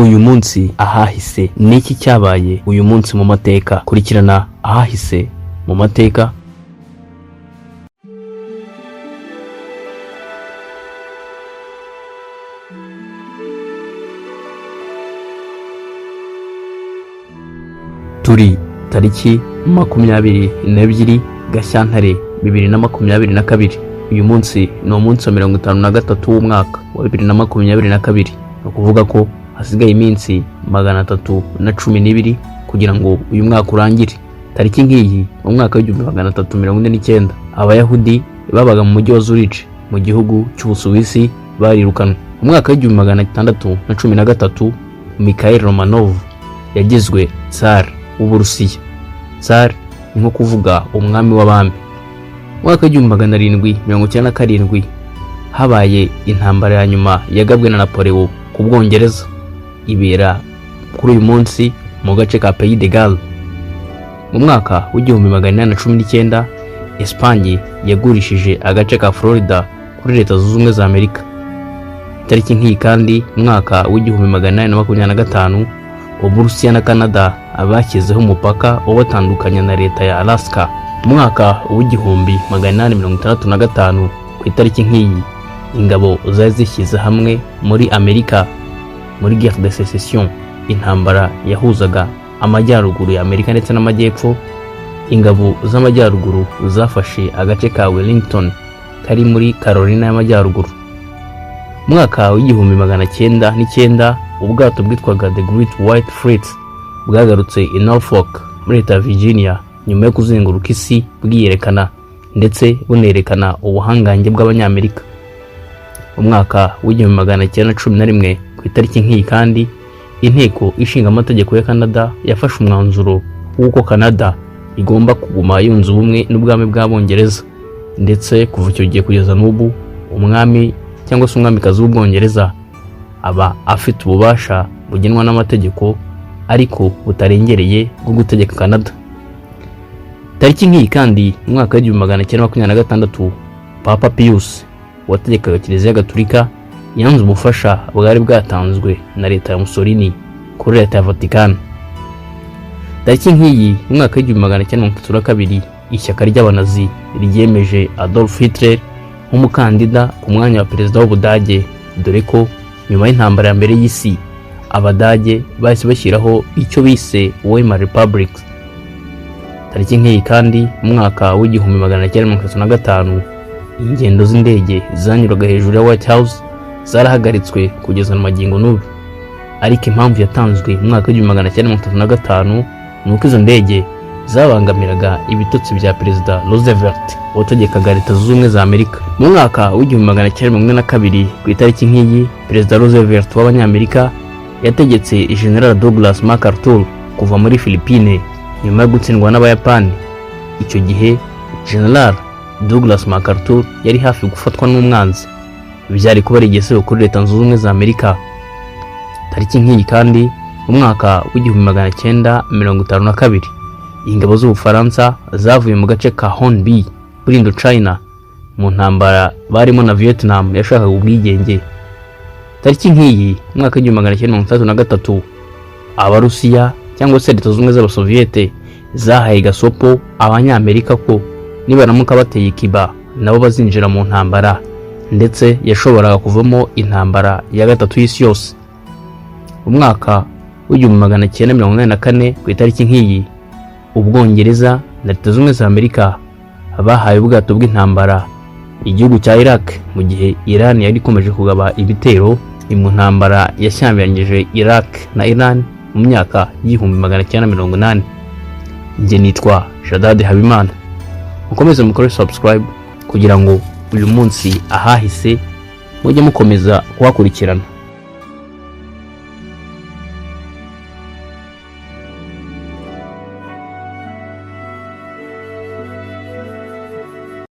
uyu munsi ahahise niki cyabaye uyu munsi mu mateka. Kurikirana ahahise mu mateka. Turi tariki 22 Gashyantare 2022. Uyu munsi ni umunsi wa 53 w'umwaka wa 2022. Ni ukuvuga ko hasigaye iminsi 312 kugira ngo uyu mwaka urangire. Tariki ngiyi mu mwaka wa 1349 abayahudi babaga mu mujyi wa Zurich mu gihugu cy'Ubusuwisi barirukanwe. Mu mwaka wa 1613 Mikhail Romanov yagizwe Tsar w'Uburusiya. Tsar ni nko kuvuga umwami w'abami. Mu mwaka wa 1797 habaye intambara ya nyuma yagabwe na Napoleon ku Bwongereza, ibera kuri uyu munsi mu gace ka Pays de Galles. Mu mwaka wa 1819 Espagne yagurishije agace ka Florida kuri Leta Zunze Ubumwe za Amerika. Tariki nk'iyi kandi mu mwaka wa 1825 Uburusiya na Canada abashyizeho umupaka ubatandukanya na leta ya Alaska. Mu mwaka wa 1865 ku itariki nk'iyi ingabo zari zishyize hamwe muri Amerika muri Guerre de Sécession, intambara yahuzaga amajyaruguru ya Amerika ndetse n'amajyepfo. Ingabo z'amajyaruguru zafashe agace ka Wellington kari muri Carolina y'amajyaruguru. Mu mwaka wa 1909 ubwato bwitwaga The Great White Fleet bwagarutse i Norfolk muri leta ya Virginia nyuma yo kuzenguruka isi bwiyerekana ndetse bunerekana ubuhangange bw'Abanyamerika. Mu mwaka wa 1911 ku itariki nk'iyi kandi inteko ishinga amategeko ya Canada yafashe umwanzuro w'uko Canada igomba kuguma yunze ubumwe n'ubwami bw'Abongereza, ndetse kuva icyo gihe kugeza n'ubu umwami cyangwa se umwamikazi w'Ubwongereza aba afite ububasha bugenwa n'amategeko ariko butarengereye bwo gutegeka Canada. Tariki nk'iyi kandi mu mwaka wa 1926 Papa Pius wategekaga Kiliziya Gatolika yanze ubufasha bwari bwatanzwe na leta ya Mussolini kuri leta ya Vatican. Tariki nk'iyi mu mwaka wa 1932 ishyaka ry'Abanazi ryemeje Adolf Hitler nk'umukandida ku mwanya wa perezida w'Ubudage, dore ko nyuma y'intambara ya mbere y'isi Abadage bahise bashyiraho icyo bise Weimar Republic. Tariki nk'iyi kandi mu mwaka wa 1935 ingendo z'indege zanyuraga hejuru ya White House zarahagaritswe kugeza na magingo n'ubu, ariko impamvu yatanzwe mu mwaka wa 1935 nuko izo ndege zabangamiraga ibitotsi bya perezida Roosevelt wategekaga Leta Zunze Ubumwe za Amerika. Mu mwaka wa 1942 ku itariki nk'iyi perezida Roosevelt w'Abanyamerika yategetse General Douglas MacArthur kuva muri Philippines nyuma yo gutsindwa n'Abayapani. Icyo gihe General Douglas MacArthur yari hafi gufatwa n'umwanzi, byari kuba ari igisebo kuri Leta Zunze Ubumwe za Amerika. Tariki nk'iyi kandi mu mwaka wa 1952 ingabo z'Ubufaransa zavuye mu gace ka Hornby muri Indochina mu ntambara barimo na Vietnam yashakaga ubwigenge. Tariki nk'iyi mu mwaka wa 1933 Abarusiya cyangwa se Leta Zunze Ubumwe z'Abasoviyete zahaye gasopo Abanyamerika ko nibaramuka bateye Cuba nabo bazinjira mu ntambara, ndetse yashoboraga kuvamo intambara ya gatatu y'isi yose. Mu mwaka wa 1984 ku itariki nk'iyi Ubwongereza na Leta Zunze Ubumwe za Amerika bahaye ubwato bw'intambara igihugu cya Iraq mu gihe Iran yari ikomeje kugaba ibitero mu ntambara yashyamiranyije Iraq na Iran mu myaka 1980. Nge nitwa Shadad Habimana. Mukomeze mukore subscribe kugira ngo uyu munsi ahahise mujye mukomeza kuhakurikirana.